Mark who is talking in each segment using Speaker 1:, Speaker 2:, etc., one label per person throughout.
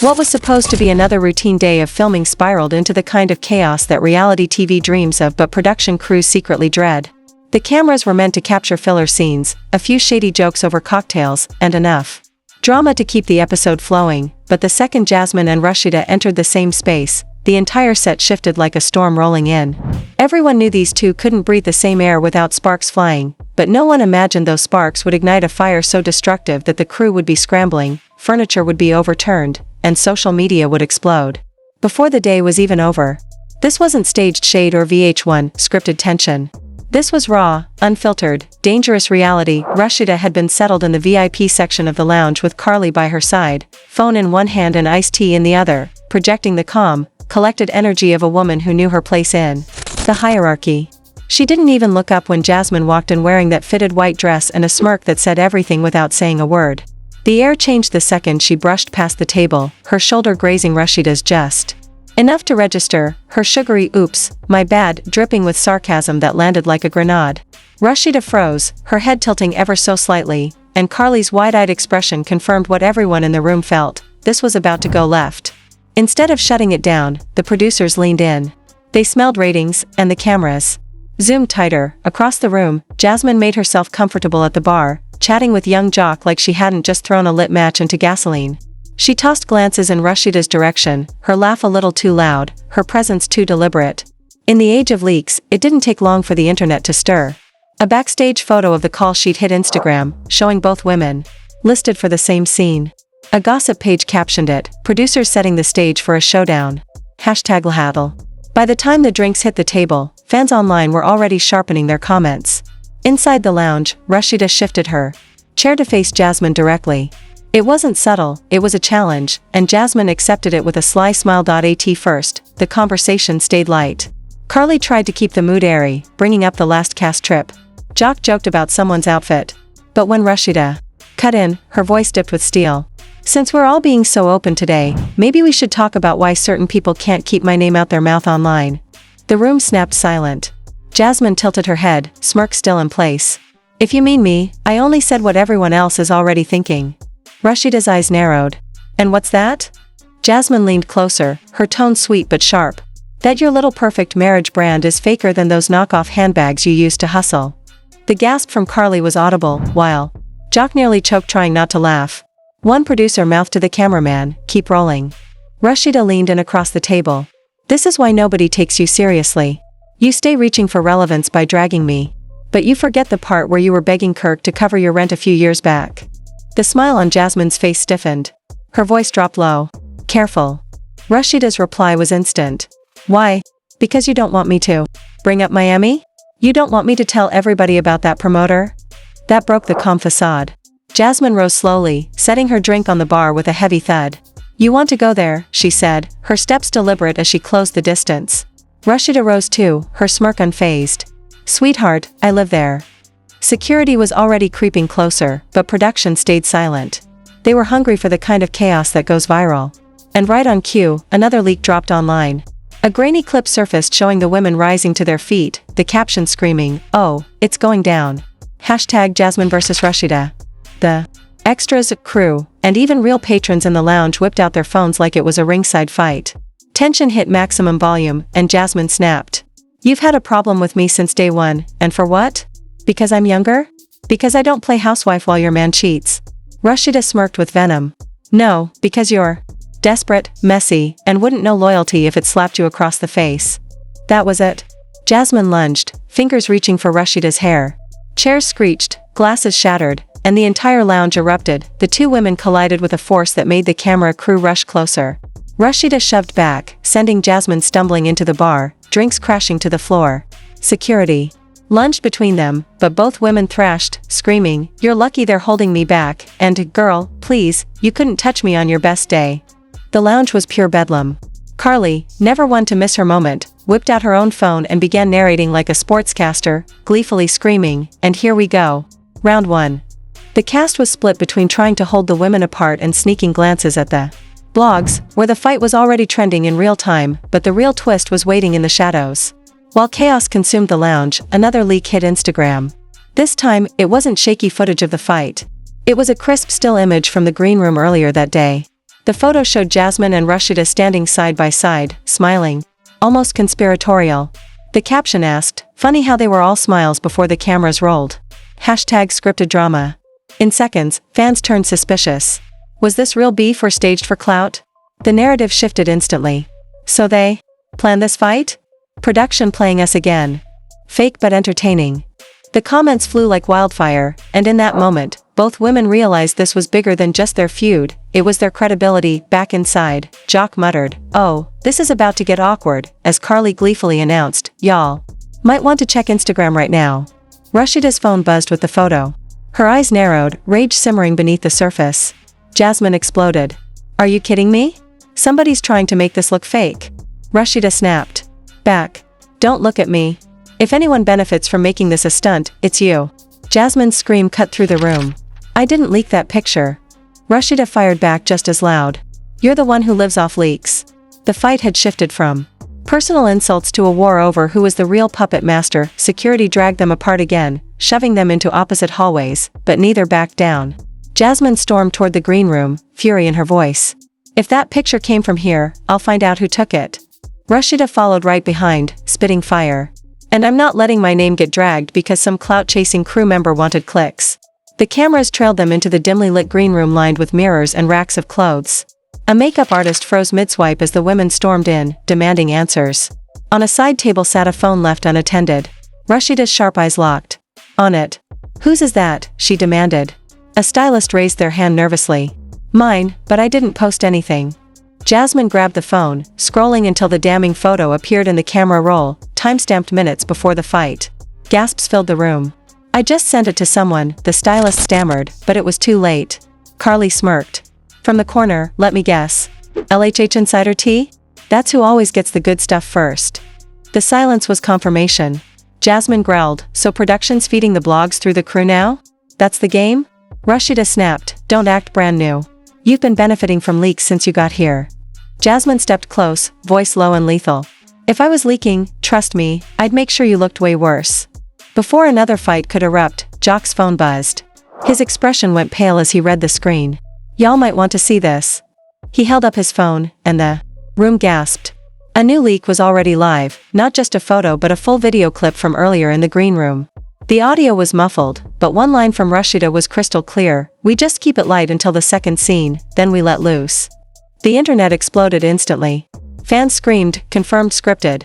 Speaker 1: What was supposed to be another routine day of filming spiraled into the kind of chaos that reality TV dreams of but production crews secretly dread. The cameras were meant to capture filler scenes, a few shady jokes over cocktails, and enough drama to keep the episode flowing, but the second Jasmine and Rasheeda entered the same space, the entire set shifted like a storm rolling in. Everyone knew these two couldn't breathe the same air without sparks flying, but no one imagined those sparks would ignite a fire so destructive that the crew would be scrambling, furniture would be overturned, and social media would explode before the day was even over. This wasn't staged shade or VH1 scripted tension. This was raw, unfiltered, dangerous reality. Rasheeda had been settled in the VIP section of the lounge with Carly by her side, phone in one hand and iced tea in the other, projecting the calm, collected energy of a woman who knew her place in the hierarchy. She didn't even look up when Jasmine walked in wearing that fitted white dress and a smirk that said everything without saying a word. The air changed the second she brushed past the table, her shoulder grazing Rasheeda's just enough to register, her sugary oops, my bad, dripping with sarcasm that landed like a grenade. Rasheeda froze, her head tilting ever so slightly, and Carly's wide-eyed expression confirmed what everyone in the room felt: this was about to go left. Instead of shutting it down, the producers leaned in. They smelled ratings, and the cameras zoomed tighter. Across the room, Jasmine made herself comfortable at the bar, chatting with young Jock like she hadn't just thrown a lit match into gasoline. She tossed glances in Rasheeda's direction, her laugh a little too loud, her presence too deliberate. In the age of leaks, it didn't take long for the internet to stir. A backstage photo of the call sheet hit Instagram, showing both women listed for the same scene. A gossip page captioned it, producers setting the stage for a showdown. #LHADL. By the time the drinks hit the table, fans online were already sharpening their comments. Inside the lounge, Rasheeda shifted her chair to face Jasmine directly. It wasn't subtle, it was a challenge, and Jasmine accepted it with a sly smile. At first, the conversation stayed light. Carly tried to keep the mood airy, bringing up the last cast trip. Jock joked about someone's outfit. But when Rasheeda cut in, her voice dipped with steel. Since we're all being so open today, maybe we should talk about why certain people can't keep my name out their mouth online. The room snapped silent. Jasmine tilted her head, smirk still in place. If you mean me, I only said what everyone else is already thinking. Rasheeda's eyes narrowed. And what's that? Jasmine leaned closer, her tone sweet but sharp. That your little perfect marriage brand is faker than those knockoff handbags you used to hustle. The gasp from Carly was audible, while Jock nearly choked trying not to laugh. One producer mouthed to the cameraman, keep rolling. Rasheeda leaned in across the table. This is why nobody takes you seriously. You stay reaching for relevance by dragging me. But you forget the part where you were begging Kirk to cover your rent a few years back. The smile on Jasmine's face stiffened. Her voice dropped low. Careful. Rasheeda's reply was instant. Why? Because you don't want me to bring up Miami? You don't want me to tell everybody about that promoter? That broke the calm facade. Jasmine rose slowly, setting her drink on the bar with a heavy thud. You want to go there, she said, her steps deliberate as she closed the distance. Rasheeda rose too, her smirk unfazed. Sweetheart, I live there. Security was already creeping closer, but production stayed silent. They were hungry for the kind of chaos that goes viral. And right on cue, another leak dropped online. A grainy clip surfaced showing the women rising to their feet, the caption screaming, "Oh, it's going down." #Jasmine vs Rasheeda. The extras, crew, and even real patrons in the lounge whipped out their phones like it was a ringside fight. Tension hit maximum volume, and Jasmine snapped. You've had a problem with me since day one, and for what? Because I'm younger? Because I don't play housewife while your man cheats? Rasheeda smirked with venom. No, because you're desperate, messy, and wouldn't know loyalty if it slapped you across the face. That was it. Jasmine lunged, fingers reaching for Rasheeda's hair. Chairs screeched, glasses shattered, and the entire lounge erupted. The two women collided with a force that made the camera crew rush closer. Rasheeda shoved back, sending Jasmine stumbling into the bar, drinks crashing to the floor. Security lunged between them, but both women thrashed, screaming, "You're lucky they're holding me back," and "Girl, please, you couldn't touch me on your best day." The lounge was pure bedlam. Carly, never one to miss her moment, whipped out her own phone and began narrating like a sportscaster, gleefully screaming, "And here we go. Round 1. The cast was split between trying to hold the women apart and sneaking glances at the blogs, where the fight was already trending in real time, but the real twist was waiting in the shadows. While chaos consumed the lounge, another leak hit Instagram. This time, it wasn't shaky footage of the fight. It was a crisp still image from the green room earlier that day. The photo showed Jasmine and Rasheeda standing side by side, smiling. Almost conspiratorial. The caption asked, "Funny how they were all smiles before the cameras rolled." Hashtag scripted drama. In seconds, fans turned suspicious. Was this real beef or staged for clout? The narrative shifted instantly. So they planned this fight? Production playing us again. Fake but entertaining. The comments flew like wildfire, and in that moment, both women realized this was bigger than just their feud, it was their credibility. Back inside, Jock muttered, "Oh, this is about to get awkward," as Carly gleefully announced, "Y'all might want to check Instagram right now." Rasheeda's phone buzzed with the photo. Her eyes narrowed, rage simmering beneath the surface. Jasmine exploded. "Are you kidding me? Somebody's trying to make this look fake." Rasheeda snapped. "Back. Don't look at me. If anyone benefits from making this a stunt, it's you." Jasmine's scream cut through the room. "I didn't leak that picture." Rasheeda fired back just as loud. "You're the one who lives off leaks." The fight had shifted from personal insults to a war over who was the real puppet master. Security dragged them apart again, shoving them into opposite hallways, but neither backed down. Jasmine stormed toward the green room, fury in her voice. "If that picture came from here, I'll find out who took it." Rasheeda followed right behind, spitting fire. "And I'm not letting my name get dragged because some clout-chasing crew member wanted clicks." The cameras trailed them into the dimly lit green room lined with mirrors and racks of clothes. A makeup artist froze mid-swipe as the women stormed in, demanding answers. On a side table sat a phone left unattended. Rasheeda's sharp eyes locked. On it. "Whose is that?" she demanded. A stylist raised their hand nervously. "Mine, but I didn't post anything." Jasmine grabbed the phone, scrolling until the damning photo appeared in the camera roll, time-stamped minutes before the fight. Gasps filled the room. "I just sent it to someone," the stylist stammered, but it was too late. Carly smirked. From the corner, "Let me guess. LHH Insider Tea? That's who always gets the good stuff first." The silence was confirmation. Jasmine growled, "So production's feeding the blogs through the crew now? That's the game?" Rasheeda snapped, "Don't act brand new. You've been benefiting from leaks since you got here." Jasmine stepped close, voice low and lethal. "If I was leaking, trust me, I'd make sure you looked way worse." Before another fight could erupt, Jock's phone buzzed. His expression went pale as he read the screen. "Y'all might want to see this." He held up his phone, and the room gasped. A new leak was already live, not just a photo but a full video clip from earlier in the green room. The audio was muffled, but one line from Rasheeda was crystal clear: "We just keep it light until the second scene, then we let loose." The internet exploded instantly. Fans screamed, confirmed scripted.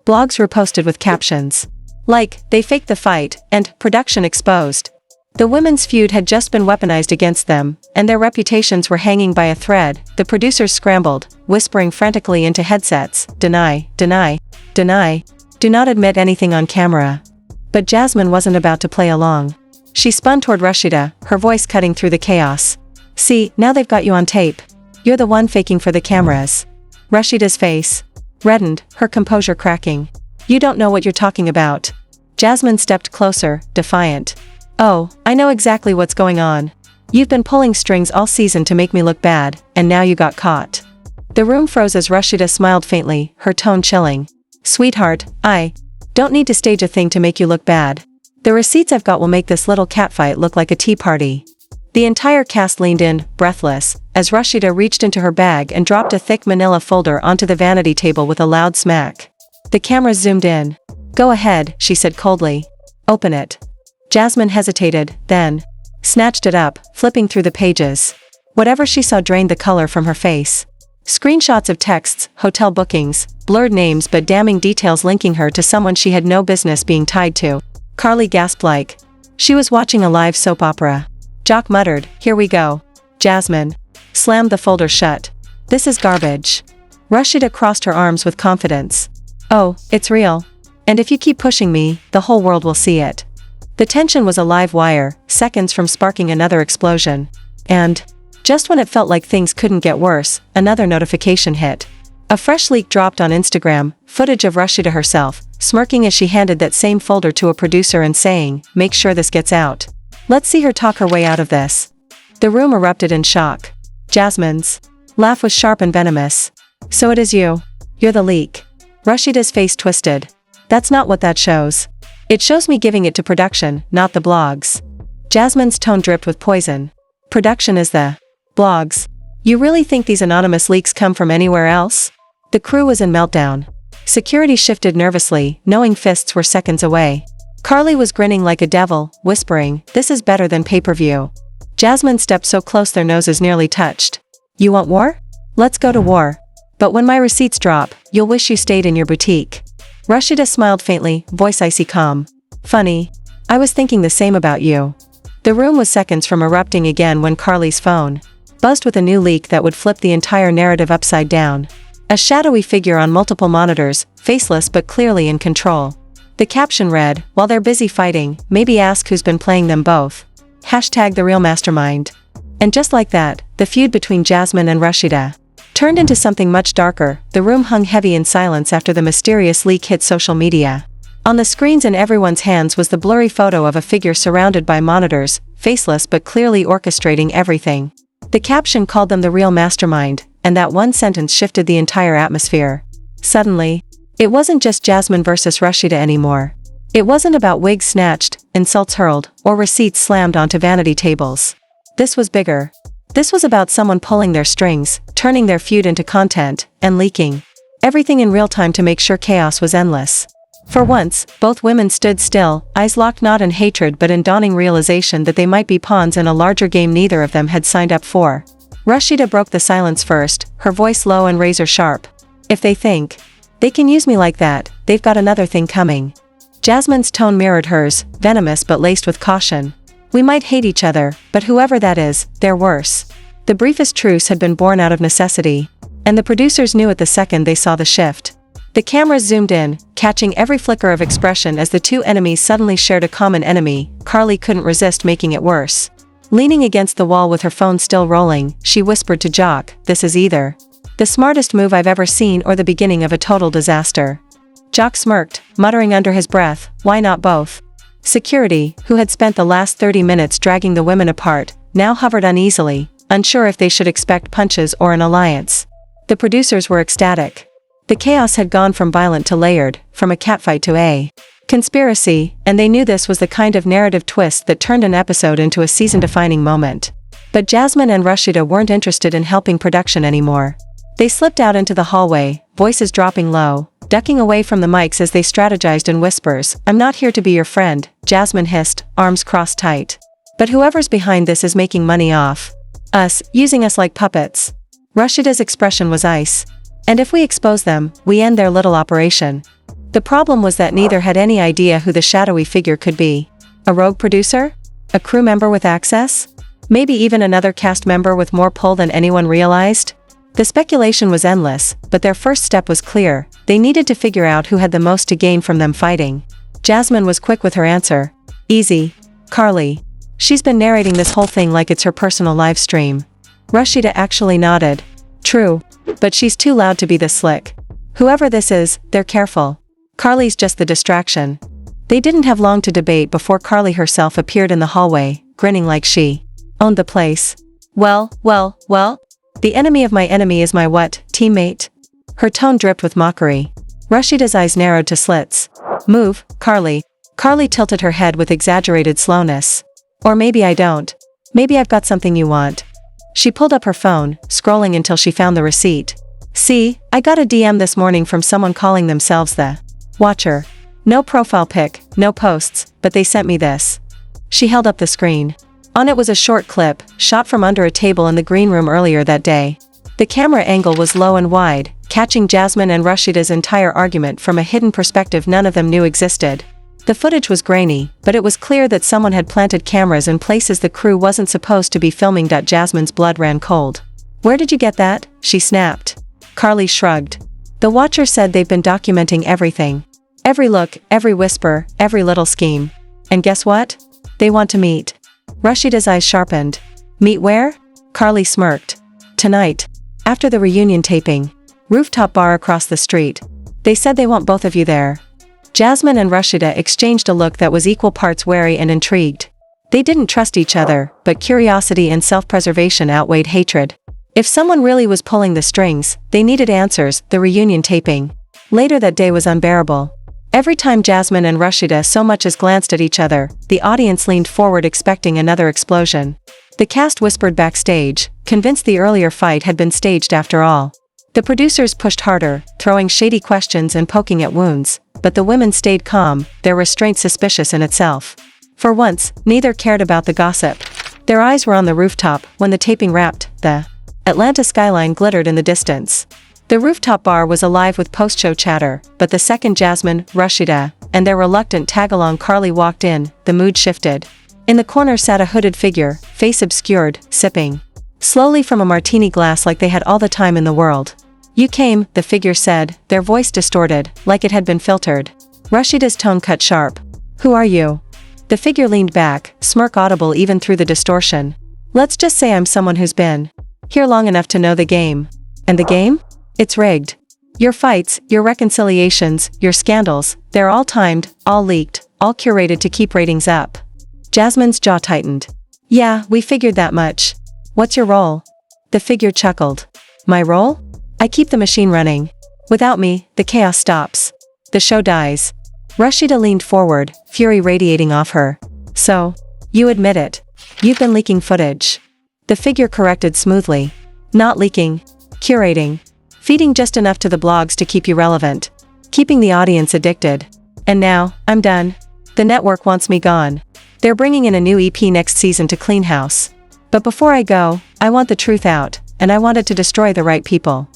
Speaker 1: Blogs reposted with captions like, "They faked the fight," and "Production exposed." The women's feud had just been weaponized against them, and their reputations were hanging by a thread. The producers scrambled, whispering frantically into headsets, "Deny, deny, deny. Do not admit anything on camera." But Jasmine wasn't about to play along. She spun toward Rasheeda, her voice cutting through the chaos. "See, now they've got you on tape. You're the one faking for the cameras." Rasheeda's face reddened, her composure cracking. "You don't know what you're talking about." Jasmine stepped closer, defiant. "Oh, I know exactly what's going on. You've been pulling strings all season to make me look bad, and now you got caught." The room froze as Rasheeda smiled faintly, her tone chilling. "Sweetheart, I don't need to stage a thing to make you look bad. The receipts I've got will make this little catfight look like a tea party." The entire cast leaned in, breathless, as Rasheeda reached into her bag and dropped a thick manila folder onto the vanity table with a loud smack. The cameras zoomed in. "Go ahead," she said coldly. "Open it." Jasmine hesitated, then snatched it up, flipping through the pages. Whatever she saw drained the color from her face. Screenshots of texts, hotel bookings, blurred names but damning details linking her to someone she had no business being tied to. Carly gasped like she was watching a live soap opera. Jock muttered, "Here we go." Jasmine slammed the folder shut. "This is garbage." Rasheeda crossed her arms with confidence. "Oh, it's real. And if you keep pushing me, the whole world will see it." The tension was a live wire, seconds from sparking another explosion. And just when it felt like things couldn't get worse, another notification hit. A fresh leak dropped on Instagram, footage of Rasheeda herself, smirking as she handed that same folder to a producer and saying, "Make sure this gets out. Let's see her talk her way out of this." The room erupted in shock. Jasmine's laugh was sharp and venomous. "So it is you. You're the leak." Rasheeda's face twisted. "That's not what that shows. It shows me giving it to production, not the blogs." Jasmine's tone dripped with poison. "Production is the blogs." You really think these anonymous leaks come from anywhere else? The crew was in meltdown. Security shifted nervously, knowing fists were seconds away. Carly was grinning like a devil, whispering, "This is better than pay-per-view." Jasmine stepped so close their noses nearly touched. "You want war? Let's go to war. But when my receipts drop, you'll wish you stayed in your boutique." Rasheeda smiled faintly, voice icy calm. "Funny. I was thinking the same about you." The room was seconds from erupting again when Carly's phone buzzed with a new leak that would flip the entire narrative upside down. A shadowy figure on multiple monitors, faceless but clearly in control. The caption read, "While they're busy fighting, maybe ask who's been playing them both. #TheRealMastermind." And just like that, the feud between Jasmine and Rasheeda turned into something much darker. The room hung heavy in silence after the mysterious leak hit social media. On the screens in everyone's hands was the blurry photo of a figure surrounded by monitors, faceless but clearly orchestrating everything. The caption called them the real mastermind, and that one sentence shifted the entire atmosphere. Suddenly, it wasn't just Jasmine versus Rasheeda anymore. It wasn't about wigs snatched, insults hurled, or receipts slammed onto vanity tables. This was bigger. This was about someone pulling their strings, turning their feud into content, and leaking everything in real time to make sure chaos was endless. For once, both women stood still, eyes locked not in hatred but in dawning realization that they might be pawns in a larger game neither of them had signed up for. Rasheeda broke the silence first, her voice low and razor sharp. "If they think they can use me like that, they've got another thing coming." Jasmine's tone mirrored hers, venomous but laced with caution. "We might hate each other, but whoever that is, they're worse." The briefest truce had been born out of necessity, and the producers knew it the second they saw the shift. The cameras zoomed in, catching every flicker of expression as the two enemies suddenly shared a common enemy. Carly couldn't resist making it worse. Leaning against the wall with her phone still rolling, she whispered to Jock, "This is either the smartest move I've ever seen or the beginning of a total disaster." Jock smirked, muttering under his breath, "Why not both?" Security, who had spent the last 30 minutes dragging the women apart, now hovered uneasily, unsure if they should expect punches or an alliance. The producers were ecstatic. The chaos had gone from violent to layered, from a catfight to a conspiracy, and they knew this was the kind of narrative twist that turned an episode into a season-defining moment. But Jasmine and Rasheeda weren't interested in helping production anymore. They slipped out into the hallway, voices dropping low, ducking away from the mics as they strategized in whispers. "I'm not here to be your friend," Jasmine hissed, arms crossed tight. "But whoever's behind this is making money off us, using us like puppets." Rasheeda's expression was ice. "And if we expose them, we end their little operation." The problem was that neither had any idea who the shadowy figure could be. A rogue producer? A crew member with access? Maybe even another cast member with more pull than anyone realized? The speculation was endless, but their first step was clear. They needed to figure out who had the most to gain from them fighting. Jasmine was quick with her answer. "Easy. Carly. She's been narrating this whole thing like it's her personal live stream." Rasheeda actually nodded. "True. But she's too loud to be this slick. Whoever this is, they're careful. Carly's just the distraction." They didn't have long to debate before Carly herself appeared in the hallway, grinning like she owned the place. Well, the enemy of my enemy is my what, teammate?" Her tone dripped with mockery. Rasheeda's eyes narrowed to slits. "Move, Carly." Carly tilted her head with exaggerated slowness. "Or maybe I don't. Maybe I've got something you want." She pulled up her phone, scrolling until she found the receipt. "See, I got a DM this morning from someone calling themselves the Watcher. No profile pic, no posts, but they sent me this." She held up the screen. On it was a short clip, shot from under a table in the green room earlier that day. The camera angle was low and wide, catching Jasmine and Rasheeda's entire argument from a hidden perspective none of them knew existed. The footage was grainy, but it was clear that someone had planted cameras in places the crew wasn't supposed to be filming. Jasmine's blood ran cold. "Where did you get that?" she snapped. Carly shrugged. "The Watcher said they've been documenting everything. Every look, every whisper, every little scheme. And guess what? They want to meet." Rasheeda's eyes sharpened. "Meet where?" Carly smirked. "Tonight. After the reunion taping. Rooftop bar across the street. They said they want both of you there." Jasmine and Rasheeda exchanged a look that was equal parts wary and intrigued. They didn't trust each other, but curiosity and self-preservation outweighed hatred. If someone really was pulling the strings, they needed answers. The reunion taping later that day was unbearable. Every time Jasmine and Rasheeda so much as glanced at each other, the audience leaned forward expecting another explosion. The cast whispered backstage, convinced the earlier fight had been staged after all. The producers pushed harder, throwing shady questions and poking at wounds, but the women stayed calm, their restraint suspicious in itself. For once, neither cared about the gossip. Their eyes were on the rooftop when the taping wrapped. The Atlanta skyline glittered in the distance. The rooftop bar was alive with post-show chatter, but the second Jasmine, Rasheeda, and their reluctant tag-along Carly walked in, the mood shifted. In the corner sat a hooded figure, face obscured, sipping slowly from a martini glass like they had all the time in the world. "You came," the figure said, their voice distorted, like it had been filtered. Rasheeda's tone cut sharp. "Who are you?" The figure leaned back, smirk audible even through the distortion. "Let's just say I'm someone who's been here long enough to know the game." "And the game? It's rigged. Your fights, your reconciliations, your scandals, they're all timed, all leaked, all curated to keep ratings up." Jasmine's jaw tightened. "Yeah, we figured that much. What's your role?" The figure chuckled. "My role? I keep the machine running. Without me, the chaos stops. The show dies." Rasheeda leaned forward, fury radiating off her. "So, you admit it. You've been leaking footage." The figure corrected smoothly. "Not leaking. Curating. Feeding just enough to the blogs to keep you relevant. Keeping the audience addicted. And now, I'm done. The network wants me gone. They're bringing in a new EP next season to clean house. But before I go, I want the truth out, and I want it to destroy the right people."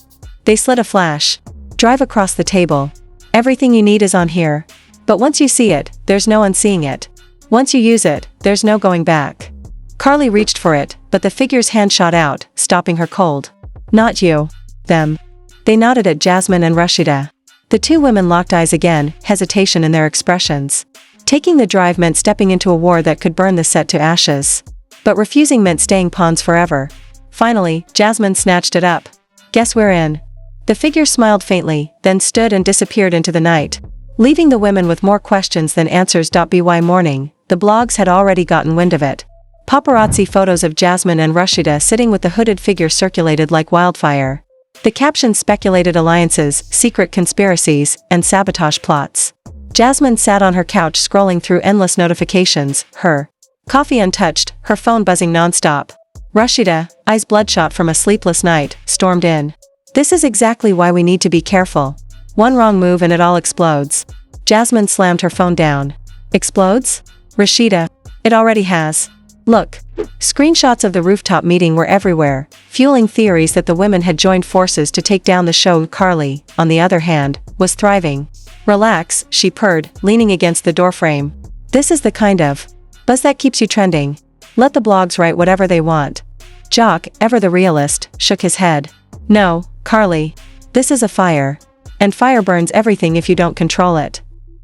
Speaker 1: They slid a flash drive across the table. "Everything you need is on here. But once you see it, there's no unseeing it. Once you use it, there's no going back." Carly reached for it, but the figure's hand shot out, stopping her cold. "Not you. Them." They nodded at Jasmine and Rasheeda. The two women locked eyes again, hesitation in their expressions. Taking the drive meant stepping into a war that could burn the set to ashes. But refusing meant staying pawns forever. Finally, Jasmine snatched it up. "Guess we're in." The figure smiled faintly, then stood and disappeared into the night, leaving the women with more questions than answers. By morning, the blogs had already gotten wind of it. Paparazzi photos of Jasmine and Rasheeda sitting with the hooded figure circulated like wildfire. The captions speculated alliances, secret conspiracies, and sabotage plots. Jasmine sat on her couch scrolling through endless notifications, her coffee untouched, her phone buzzing nonstop. Rasheeda, eyes bloodshot from a sleepless night, stormed in. "This is exactly why we need to be careful. One wrong move and it all explodes." Jasmine slammed her phone down. "Explodes? Rasheeda, it already has. Look." Screenshots of the rooftop meeting were everywhere, fueling theories that the women had joined forces to take down the show. Carly, on the other hand, was thriving. "Relax," she purred, leaning against the doorframe. "This is the kind of buzz that keeps you trending. Let the blogs write whatever they want." Jock, ever the realist, shook his head. "No, Carly. This is a fire. And fire burns everything if you don't control it."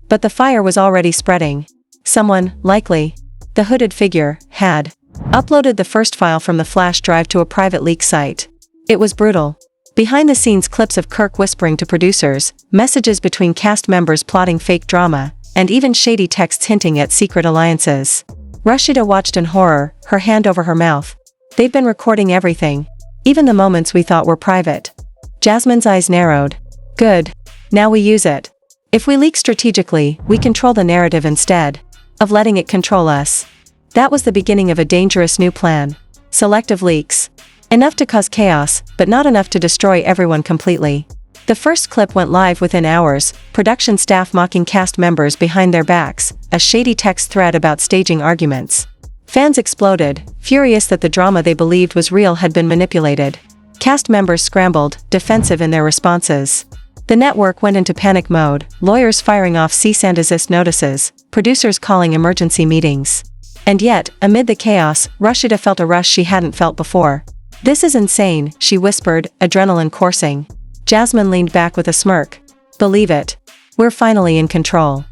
Speaker 1: But the fire was already spreading. Someone, likely the hooded figure, had uploaded the first file from the flash drive to a private leak site. It was brutal. Behind-the-scenes clips of Kirk whispering to producers, messages between cast members plotting fake drama, and even shady texts hinting at secret alliances. Rasheeda watched in horror, her hand over her mouth. "They've been recording everything. Even the moments we thought were private." Jasmine's eyes narrowed. "Good. Now we use it. If we leak strategically, we control the narrative instead of letting it control us." That was the beginning of a dangerous new plan. Selective leaks. Enough to cause chaos, but not enough to destroy everyone completely. The first clip went live within hours, production staff mocking cast members behind their backs, a shady text thread about staging arguments. Fans exploded, furious that the drama they believed was real had been manipulated. Cast members scrambled, defensive in their responses. The network went into panic mode, lawyers firing off cease and desist notices, producers calling emergency meetings. And yet, amid the chaos, Rasheeda felt a rush she hadn't felt before. "This is insane," she whispered, adrenaline coursing. Jasmine leaned back with a smirk. "Believe it. We're finally in control."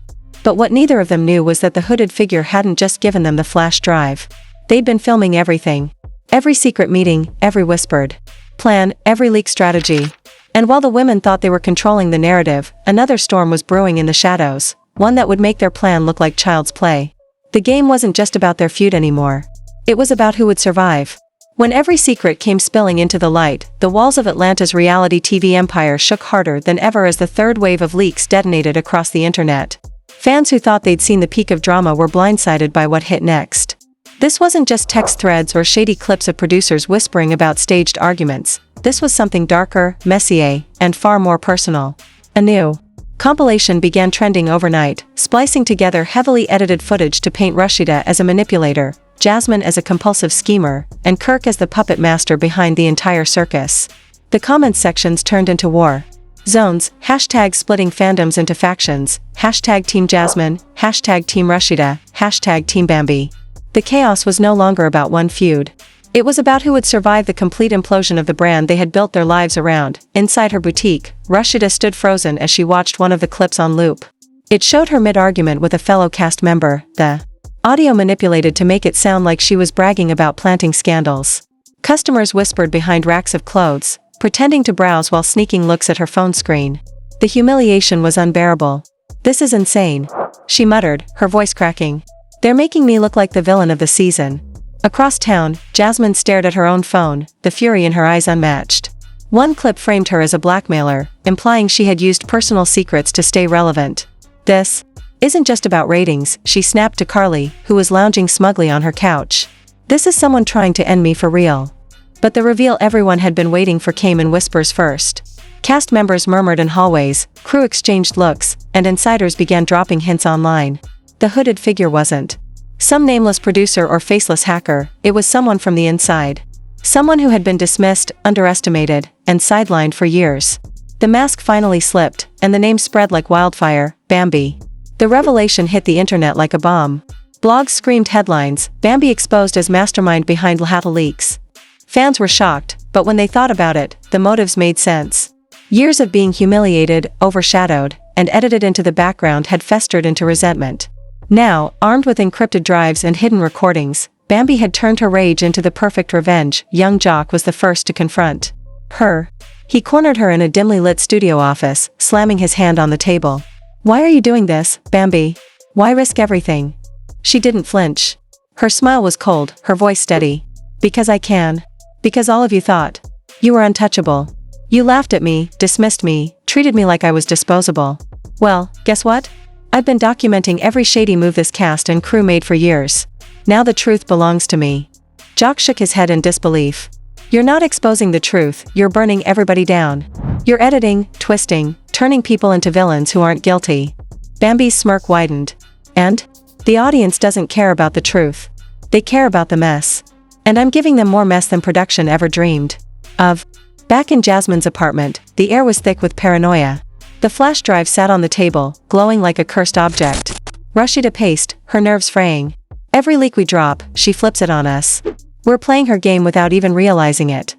Speaker 1: But what neither of them knew was that the hooded figure hadn't just given them the flash drive. They'd been filming everything. Every secret meeting, every whispered plan, every leak strategy. And while the women thought they were controlling the narrative, another storm was brewing in the shadows, one that would make their plan look like child's play. The game wasn't just about their feud anymore. It was about who would survive. When every secret came spilling into the light, the walls of Atlanta's reality TV empire shook harder than ever as the third wave of leaks detonated across the internet. Fans who thought they'd seen the peak of drama were blindsided by what hit next. This wasn't just text threads or shady clips of producers whispering about staged arguments. This was something darker, messier, and far more personal. A new compilation began trending overnight, splicing together heavily edited footage to paint Rasheeda as a manipulator, Jasmine as a compulsive schemer, and Kirk as the puppet master behind the entire circus. The comments sections turned into war zones, hashtag splitting fandoms into factions, hashtag Team Jasmine, hashtag Team Rasheeda, hashtag Team Bambi. The chaos was no longer about one feud. It was about who would survive the complete implosion of the brand they had built their lives around. Inside her boutique, Rasheeda stood frozen as she watched one of the clips on loop. It showed her mid-argument with a fellow cast member, the audio manipulated to make it sound like she was bragging about planting scandals. Customers whispered behind racks of clothes, pretending to browse while sneaking looks at her phone screen. The humiliation was unbearable. "This is insane," she muttered, her voice cracking. "They're making me look like the villain of the season." Across town, Jasmine stared at her own phone, the fury in her eyes unmatched. One clip framed her as a blackmailer, implying she had used personal secrets to stay relevant. "This isn't just about ratings," she snapped to Carly, who was lounging smugly on her couch. "This is someone trying to end me for real." But the reveal everyone had been waiting for came in whispers first. Cast members murmured in hallways, crew exchanged looks, and insiders began dropping hints online. The hooded figure wasn't some nameless producer or faceless hacker, it was someone from the inside. Someone who had been dismissed, underestimated, and sidelined for years. The mask finally slipped, and the name spread like wildfire, Bambi. The revelation hit the internet like a bomb. Blogs screamed headlines, "Bambi exposed as mastermind behind Lahata leaks." Fans were shocked, but when they thought about it, the motives made sense. Years of being humiliated, overshadowed, and edited into the background had festered into resentment. Now, armed with encrypted drives and hidden recordings, Bambi had turned her rage into the perfect revenge. Young Jock was the first to confront her. He cornered her in a dimly lit studio office, slamming his hand on the table. "Why are you doing this, Bambi? Why risk everything?" She didn't flinch. Her smile was cold, her voice steady. "Because I can. Because all of you thought you were untouchable. You laughed at me, dismissed me, treated me like I was disposable. Well, guess what? I've been documenting every shady move this cast and crew made for years. Now the truth belongs to me." Jock shook his head in disbelief. "You're not exposing the truth, you're burning everybody down. You're editing, twisting, turning people into villains who aren't guilty." Bambi's smirk widened. "And? The audience doesn't care about the truth. They care about the mess. And I'm giving them more mess than production ever dreamed of." Back in Jasmine's apartment, the air was thick with paranoia. The flash drive sat on the table, glowing like a cursed object. Rasheeda paced, her nerves fraying. "Every leak we drop, she flips it on us. We're playing her game without even realizing it."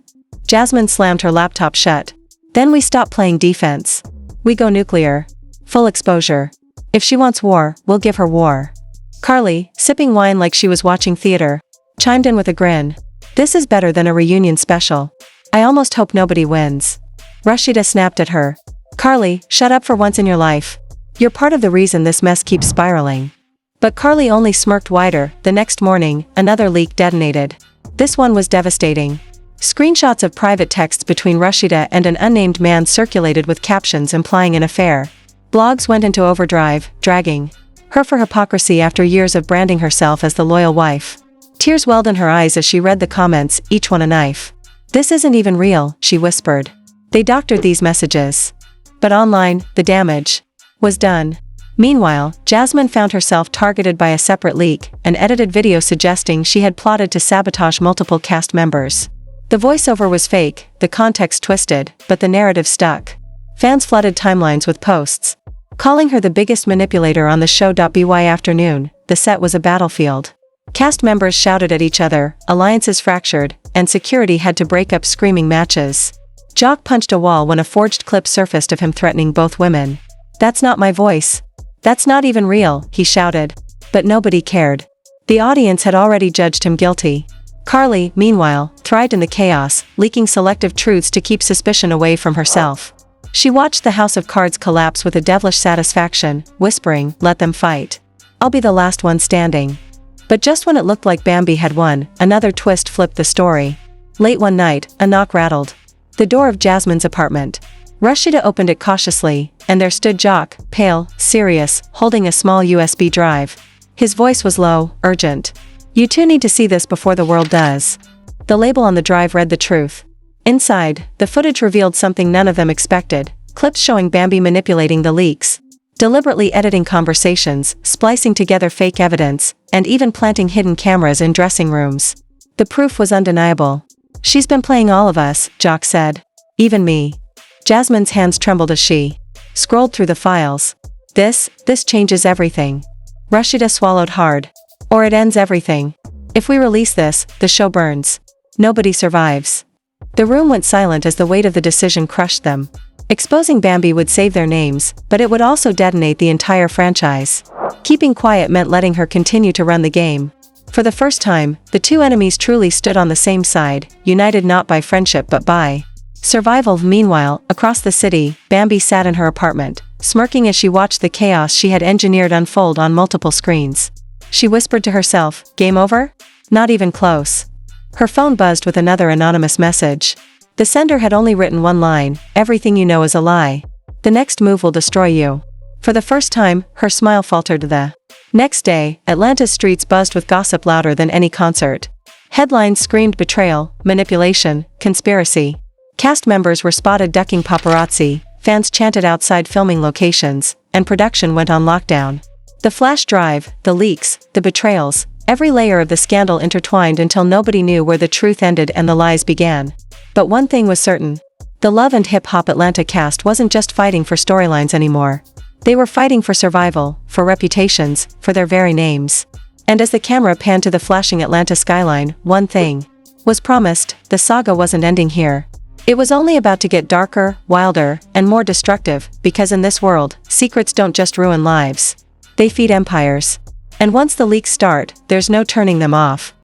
Speaker 1: Jasmine slammed her laptop shut. "Then we stop playing defense. We go nuclear. Full exposure. If she wants war, we'll give her war." Carly, sipping wine like she was watching theater, chimed in with a grin. "This is better than a reunion special. I almost hope nobody wins." Rasheeda snapped at her. "Carly, shut up for once in your life. You're part of the reason this mess keeps spiraling." But Carly only smirked wider. The next morning, another leak detonated. This one was devastating. Screenshots of private texts between Rasheeda and an unnamed man circulated with captions implying an affair. Blogs went into overdrive, dragging her for hypocrisy after years of branding herself as the loyal wife. Tears welled in her eyes as she read the comments, each one a knife. "This isn't even real," she whispered. "They doctored these messages." But online, the damage was done. Meanwhile, Jasmine found herself targeted by a separate leak, an edited video suggesting she had plotted to sabotage multiple cast members. The voiceover was fake, the context twisted, but the narrative stuck. Fans flooded timelines with posts calling her the biggest manipulator on the show. By afternoon, the set was a battlefield. Cast members shouted at each other, alliances fractured, and security had to break up screaming matches. Jock punched a wall when a forged clip surfaced of him threatening both women. "That's not my voice. That's not even real," he shouted. But nobody cared. The audience had already judged him guilty. Carly, meanwhile, thrived in the chaos, leaking selective truths to keep suspicion away from herself. She watched the house of cards collapse with a devilish satisfaction, whispering, "Let them fight. I'll be the last one standing." But just when it looked like Bambi had won, another twist flipped the story. Late one night, a knock rattled the door of Jasmine's apartment. Rasheeda opened it cautiously, and there stood Jock, pale, serious, holding a small USB drive. His voice was low, urgent. You two need to see this before the world does. The label on the drive read the truth. Inside, the footage revealed something none of them expected, clips showing Bambi manipulating the leaks, deliberately editing conversations, splicing together fake evidence, and even planting hidden cameras in dressing rooms. The proof was undeniable. She's been playing all of us, Jock said. Even me. Jasmine's hands trembled as she scrolled through the files. This changes everything. Rasheeda swallowed hard. Or it ends everything. If we release this, the show burns. Nobody survives. The room went silent as the weight of the decision crushed them. Exposing Bambi would save their names, but it would also detonate the entire franchise. Keeping quiet meant letting her continue to run the game. For the first time, the two enemies truly stood on the same side, united not by friendship but by survival. Meanwhile, across the city, Bambi sat in her apartment, smirking as she watched the chaos she had engineered unfold on multiple screens. She whispered to herself, "Game over? Not even close." Her phone buzzed with another anonymous message. The sender had only written one line, "Everything you know is a lie. The next move will destroy you." For the first time, her smile faltered. The next day, Atlanta's streets buzzed with gossip louder than any concert. Headlines screamed betrayal, manipulation, conspiracy. Cast members were spotted ducking paparazzi, fans chanted outside filming locations, and production went on lockdown. The flash drive, the leaks, the betrayals, every layer of the scandal intertwined until nobody knew where the truth ended and the lies began. But one thing was certain. The Love and Hip Hop Atlanta cast wasn't just fighting for storylines anymore. They were fighting for survival, for reputations, for their very names. And as the camera panned to the flashing Atlanta skyline, one thing was promised: the saga wasn't ending here. It was only about to get darker, wilder, and more destructive, because in this world, secrets don't just ruin lives. They feed empires. And once the leaks start, there's no turning them off.